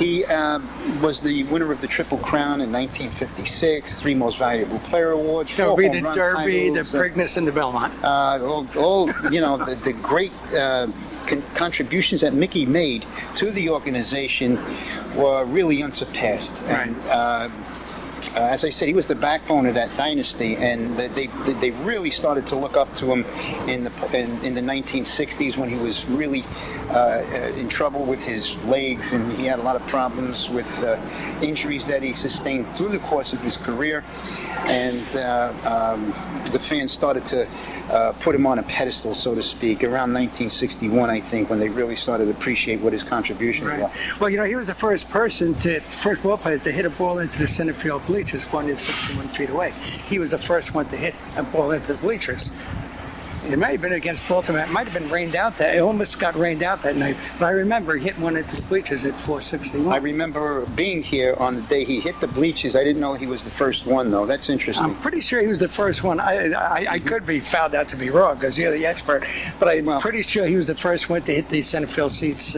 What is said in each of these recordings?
He was the winner of the Triple Crown in 1956, 3 Most Valuable Player Awards, 4 the home run Derby, titles, the Preakness, and the Belmont. All you know, the great contributions that Mickey made to the organization were really unsurpassed. Right. And, as I said, he was the backbone of that dynasty, and they really started to look up to him in the 1960s when he was really in trouble with his legs, and he had a lot of problems with injuries that he sustained through the course of his career. And the fans started to put him on a pedestal, so to speak, around 1961, I think, when they really started to appreciate what his contributions were. Well, you know, he was the first ball player to hit a ball into the center field bleachers, 461 feet away. He was the first one to hit a ball into the bleachers. It might have been against Baltimore. It might have been rained out that. It almost got rained out that night. But I remember hitting one into the bleachers at 461. I remember being here on the day he hit the bleachers. I didn't know he was the first one, though. That's interesting. I'm pretty sure he was the first one. I could be found out to be wrong because you're the expert. But I'm pretty sure he was the first one to hit the center field seats.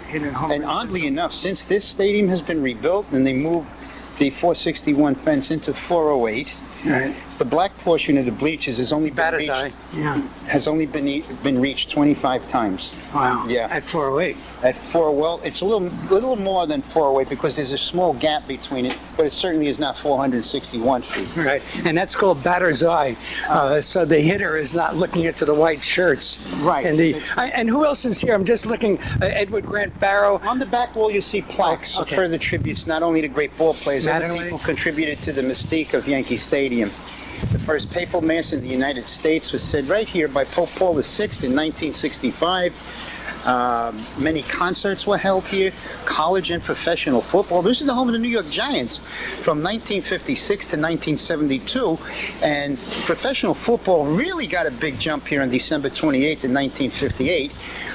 Hitting home. And oddly enough, since this stadium has been rebuilt and they moved the 461 fence into 408, right, the black portion of the bleachers has only been reached 25 times. Wow. Yeah. At 408. Well, it's a little more than 408 because there's a small gap between it, but it certainly is not 461 feet. Right, and that's called batter's eye. So the hitter is not looking into the white shirts. Right. And who else is here? I'm just looking. Edward Grant Barrow. On the back wall, you see plaques of further tributes, not only to great ball players, other people contributed to the mystique of Yankee Stadium. The first papal mass in the United States was said right here by Pope Paul VI in 1965. Many concerts were held here, college and professional football. This is the home of the New York Giants from 1956 to 1972, and professional football really got a big jump here on December 28th in 1958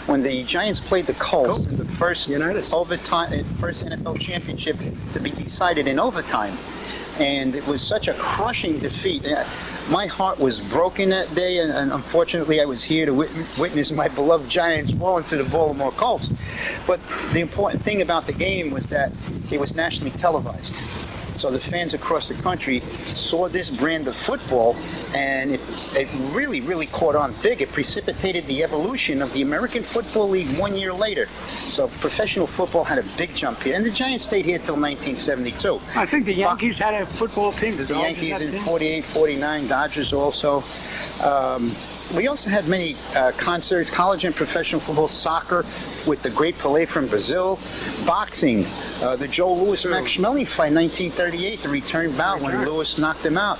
when the Giants played the Colts in the first NFL championship to be decided in overtime. And it was such a crushing defeat. My heart was broken that day, and unfortunately I was here to witness my beloved Giants fall into the Baltimore Colts. But the important thing about the game was that it was nationally televised. So the fans across the country saw this brand of football, and it really, really caught on big. It precipitated the evolution of the American Football League 1 year later. So professional football had a big jump here, and the Giants stayed here till 1972. I think the Yankees had a football team. The Yankees in 48, 49, Dodgers also. We also had many concerts, college and professional football, soccer with the great Pelé from Brazil, boxing, the Joe Louis-Max Schmeling fight, 1938, the return bout when Lewis knocked him out.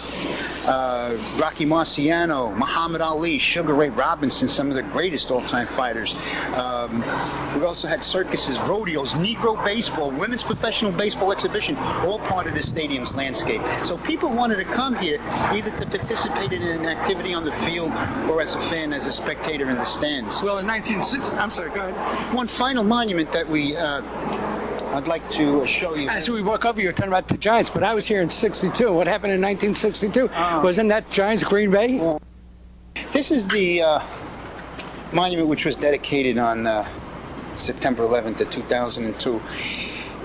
Rocky Marciano, Muhammad Ali, Sugar Ray Robinson, some of the greatest all-time fighters. We also had circuses, rodeos, Negro baseball, women's professional baseball exhibition, all part of the stadium's landscape. So people wanted to come here either to participate in an activity on the field or as a fan, as a spectator in the stands. Well, in 1960, I'm sorry, go ahead. One final monument that I'd like to show you. As we walk over, you were talking about the Giants, but I was here in 62. What happened in 1962? Wasn't that Giants Green Bay? Well, this is the monument which was dedicated on September 11th of 2002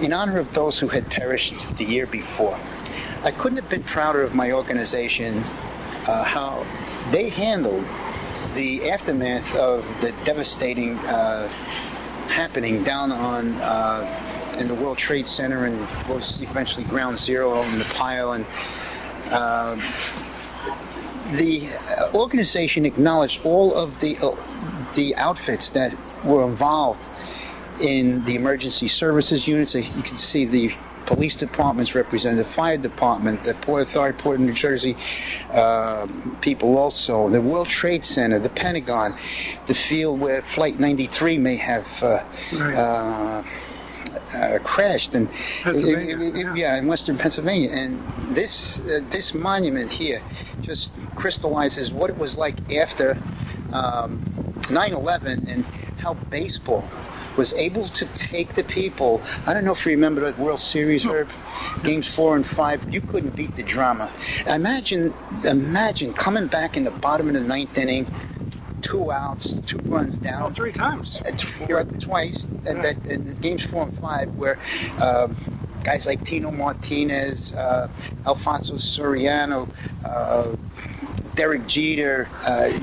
in honor of those who had perished the year before. I couldn't have been prouder of my organization, how they handled the aftermath of the devastating happening down on in the World Trade Center and was eventually Ground Zero in the pile. And the organization acknowledged all of the outfits that were involved in the emergency services units. You can see the police departments represented, the fire department, the Port Authority, Port of New Jersey people also, the World Trade Center, the Pentagon, the field where Flight 93 may have crashed, and in Western Pennsylvania. And this monument here just crystallizes what it was like after 9/11 and how baseball was able to take the people. I don't know if you remember the World Series, Herb, games 4 and 5. You couldn't beat the drama. Imagine coming back in the bottom of the 9th inning 2 outs, 2 runs down. Well, 3 times. Twice, and the games 4 and 5 where guys like Tino Martinez, Alfonso Soriano, Derek Jeter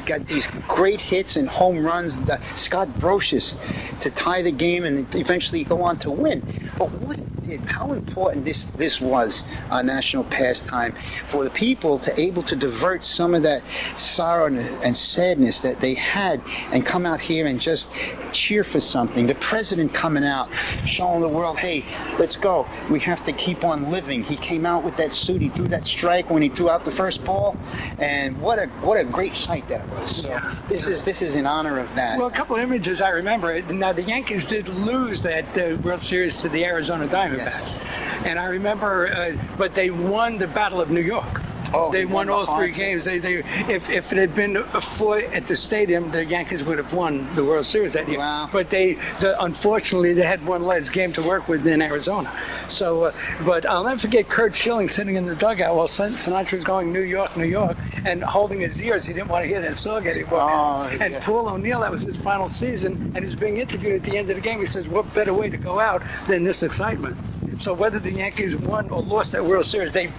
got these great hits and home runs. Scott Brocious to tie the game and eventually go on to win. But what it did, how important this was a national pastime for the people to able to divert some of that sorrow and sadness that they had and come out here and just cheer for something. The president coming out, showing the world, hey, let's go. We have to keep on living. He came out with that suit. He threw that strike when he threw out the first ball, and what a great sight that was. So this is in honor of that. Well, a couple of images I remember. Now the Yankees did lose that World Series to the Arizona Diamondbacks, and I remember, but they won the Battle of New York. Oh, they won all 3 games. If it had been fought at the stadium, the Yankees would have won the World Series that year. Wow. But unfortunately, they had one less game to work with in Arizona. So, but I'll never forget Kurt Schilling sitting in the dugout while Sinatra was going New York, New York, and holding his ears. He didn't want to hear that song anymore. And Paul O'Neill, that was his final season, and he was being interviewed at the end of the game. He says, "What better way to go out than this excitement?" So whether the Yankees won or lost that World Series, they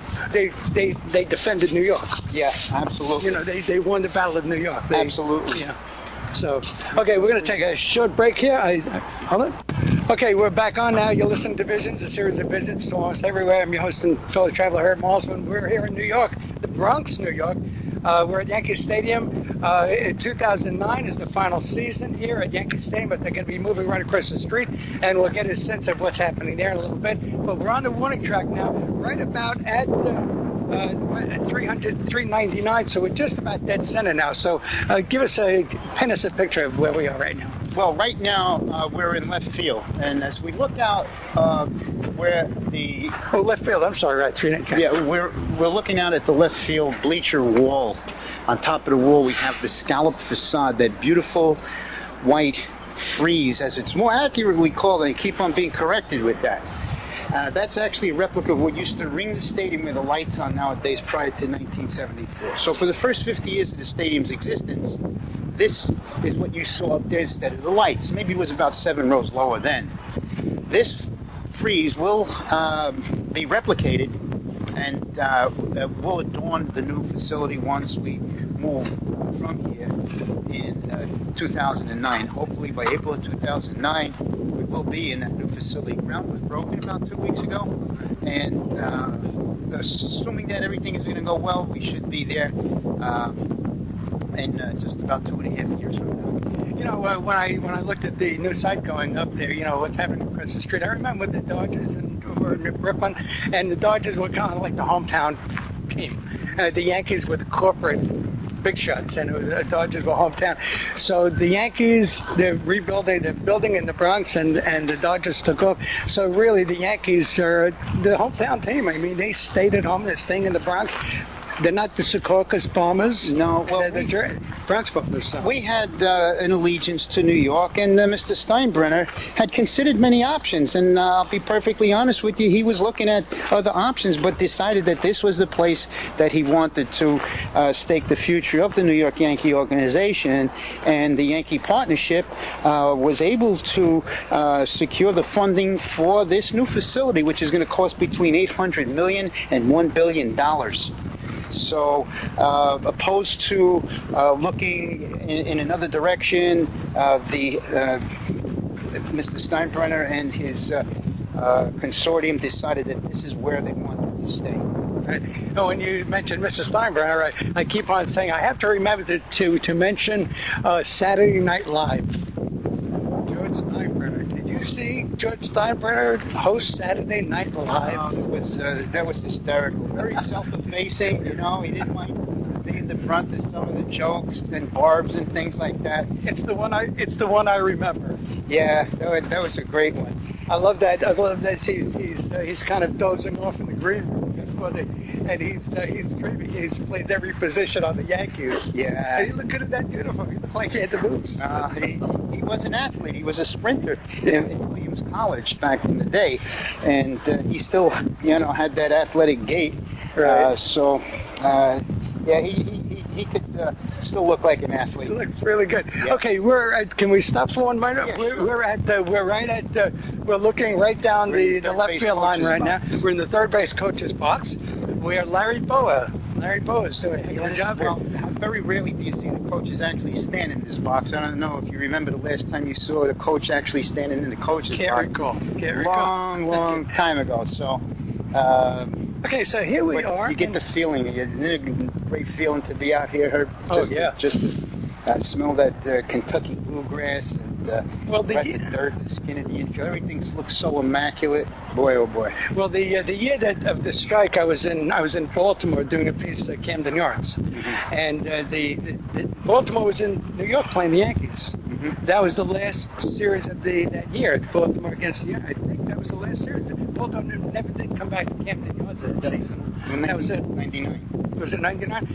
defended New York. Yeah, absolutely. You know, they won the Battle of New York. Absolutely. Yeah. So, okay, we're going to take a short break here. Hold on. Okay, we're back on now. You're listening to Visions, a series of visits to almost everywhere. I'm your host and fellow traveler, Herb Malsman. We're here in New York, the Bronx, New York. We're at Yankee Stadium. In 2009 is the final season here at Yankee Stadium, but they're going to be moving right across the street, and we'll get a sense of what's happening there in a little bit. But we're on the warning track now, right about at 399, so we're just about dead center now. So paint us a picture of where we are right now. Well, right now we're in left field, and as we look out where the left field. I'm sorry, right? 399. Yeah, we're looking out at the left field bleacher wall. On top of the wall, we have the scallop facade, that beautiful white frieze, as it's more accurately called. They keep on being corrected with that. That's actually a replica of what used to ring the stadium with the lights on nowadays prior to 1974. So for the first 50 years of the stadium's existence, this is what you saw up there instead of the lights. Maybe it was about 7 rows lower then. This frieze will be replicated and will adorn the new facility once we move from here in 2009. Hopefully by April of 2009, we will be in that new facility. Ground was broken about 2 weeks ago, and assuming that everything is going to go well, we should be there in just about 2.5 years from now. You know, when I looked at the new site going up there, you know, what's happening across the street, I remember the Dodgers were in Brooklyn, and the Dodgers were kind of like the hometown team. The Yankees were the corporate big shots, and the Dodgers were hometown. So the Yankees, they're rebuilding, they're building in the Bronx, and the Dodgers took off. So really, the Yankees are the hometown team. I mean, they stayed at home, they're staying in the Bronx. They're not the Secaucus Bombers. No, well, they're the Bronx Bombers. So. We had an allegiance to New York, and Mr. Steinbrenner had considered many options. And I'll be perfectly honest with you, he was looking at other options, but decided that this was the place that he wanted to stake the future of the New York Yankee organization. And the Yankee partnership was able to secure the funding for this new facility, which is going to cost between $800 million and $1 billion. So, opposed to looking in another direction, Mr. Steinbrenner and his consortium decided that this is where they wanted to stay. Right. Now, when you mentioned Mr. Steinbrenner, I keep on saying I have to remember to mention Saturday Night Live. George Steinbrenner. Did you see George Steinbrenner host Saturday Night Live? That was hysterical. Very self-effacing, you know. He didn't like to be in the front of some of the jokes and barbs and things like that. It's the one I remember. Yeah, that was a great one. I love that. He's kind of dozing off in the green room. And he's screaming. He plays every position on the Yankees. Yeah. And he looked good at that uniform. He looked like he had the moves. He was an athlete. He was a sprinter in Williams College back in the day, and he still, had that athletic gait. Right. Yeah, he could still look like an athlete. You look really good. Yeah. Okay, can we stop for 1 minute? Yeah, We're looking right down the left field line right now. box. We're in the third base coach's box. We are Larry Boa. Larry Boa is doing a good job here. Well, very rarely do you see the coaches actually stand in this box. I don't know if you remember the last time you saw the coach actually standing in the coach's box. Can't recall. Long time ago. So. Okay, so here we are. You get the feeling. Isn't it a great feeling to be out here, Herb? Just to smell that Kentucky bluegrass and the dirt, the skin of the infield. Everything looks so immaculate. Boy, oh boy. Well, the year of the strike, I was in Baltimore doing a piece at Camden Yards, and the Baltimore was in New York playing the Yankees. That was the last series of that year, Baltimore against the Yankees. I think that was the last series. Baltimore never did come back to Camden Yards that season. That was it. 99. Was it 99?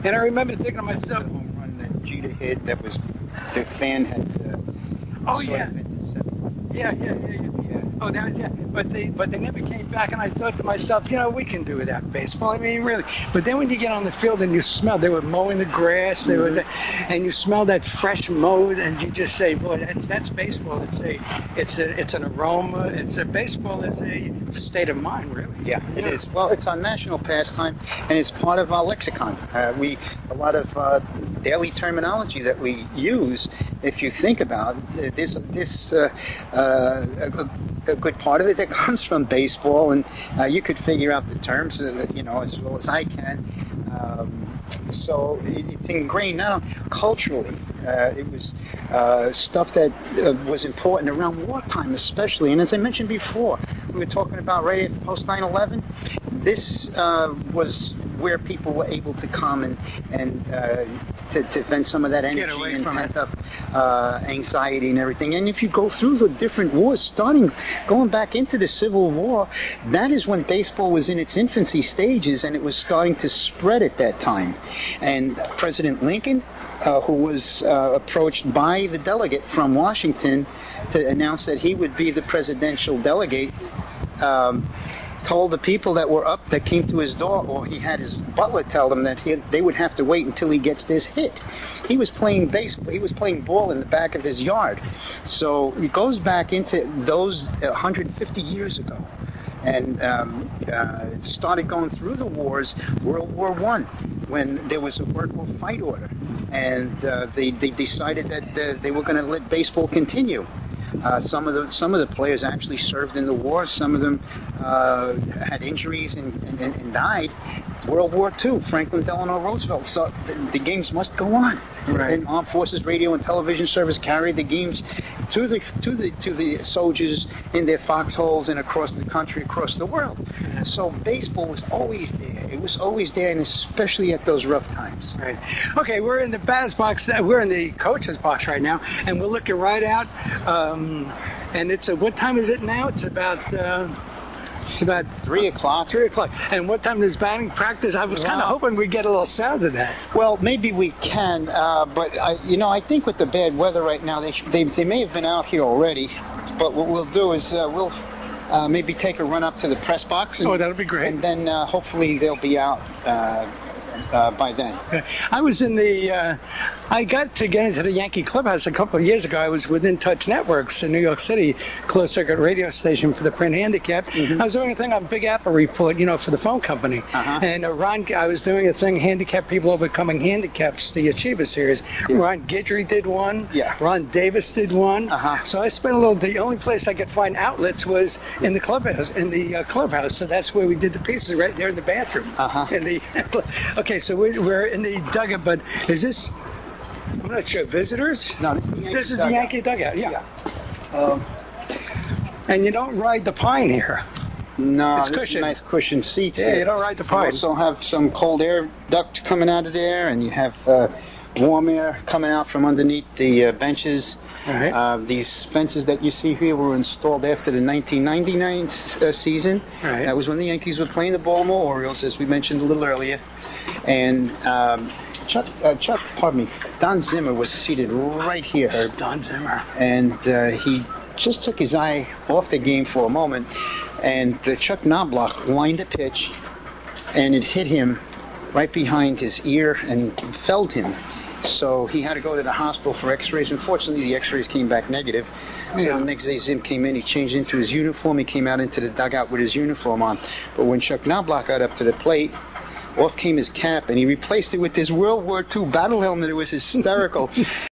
And I remember thinking to myself, the home run that Jeter hit. That was the fan had. Yeah. Oh, that was, yeah. But they never came back, and I thought to myself, we can do without baseball. I mean, really. But then when you get on the field and you smell, they were mowing the grass, and you smell that fresh mowed, and you just say, boy, that's baseball. It's an aroma. Baseball is a state of mind, really. Yeah, it is. Well, it's our national pastime, and it's part of our lexicon. A lot of daily terminology that we use. If you think about it, a good part of it that comes from baseball, and you could figure out the terms, as well as I can. So it's ingrained now culturally. It was stuff that was important around wartime, especially. And as I mentioned before, we were talking about right after post 9/11. This was where people were able to come and to vent some of that energy and pent up anxiety and everything. And if you go through the different wars, going back into the Civil War, that is when baseball was in its infancy stages, and it was starting to spread at that time. And President Lincoln, who was approached by the delegate from Washington to announce that he would be the presidential delegate, told the people that came to his door, or he had his butler tell them that they would have to wait until he gets this hit. He was playing baseball. He was playing ball in the back of his yard. So it goes back into those 150 years ago. And it started going through the wars, World War I, when there was a work or fight order. And they decided that they were going to let baseball continue. Some of the players actually served in the war. Some of them had injuries and died. World War II, Franklin Delano Roosevelt. So the games must go on. Right. And Armed Forces Radio and Television Service carried the games to the soldiers in their foxholes and across the country, across the world. So baseball was always there. It was always there, and especially at those rough times. Right. Okay, we're in the batter's box. We're in the coach's box right now, and we're looking right out. And it's what time is it now? It's about 3 o'clock. 3 o'clock. And what time is batting practice? I was kind of hoping we'd get a little sound of that. Well, maybe we can, but I think with the bad weather right now, they may have been out here already. But what we'll do is we'll maybe take a run up to the press box. That'll be great. And then hopefully they'll be out by then. I was in I got to get into the Yankee clubhouse a couple of years ago. I was with In Touch Networks in New York City, closed circuit radio station for the print handicap. I was doing a thing on Big Apple Report, for the phone company. And I was doing a thing, Handicap People Overcoming Handicaps, the Achiever Series. Ron Guidry did one. Yeah. Ron Davis did one. So I spent the only place I could find outlets was in the clubhouse, So that's where we did the pieces, right there in the bathroom. Okay, so we're in the dugout, but is this, I'm not sure, visitors? No, this is the Yankee dugout, yeah. And you don't ride the pine here. No, it's this is nice cushion seats. Yeah, you don't ride the pine. You also have some cold air duct coming out of there, and you have warm air coming out from underneath the benches. Right. These fences that you see here were installed after the 1999 season. Right. That was when the Yankees were playing the Baltimore Orioles, as we mentioned a little earlier. And Don Zimmer was seated right here, Herb. Don Zimmer. And he just took his eye off the game for a moment, and Chuck Knobloch lined a pitch, and it hit him right behind his ear and felled him. So he had to go to the hospital for x-rays. Unfortunately, the x-rays came back negative. So the next day, Zim came in, he changed into his uniform, he came out into the dugout with his uniform on. But when Chuck Knobloch got up to the plate, off came his cap, and he replaced it with this World War II battle helmet. It was hysterical.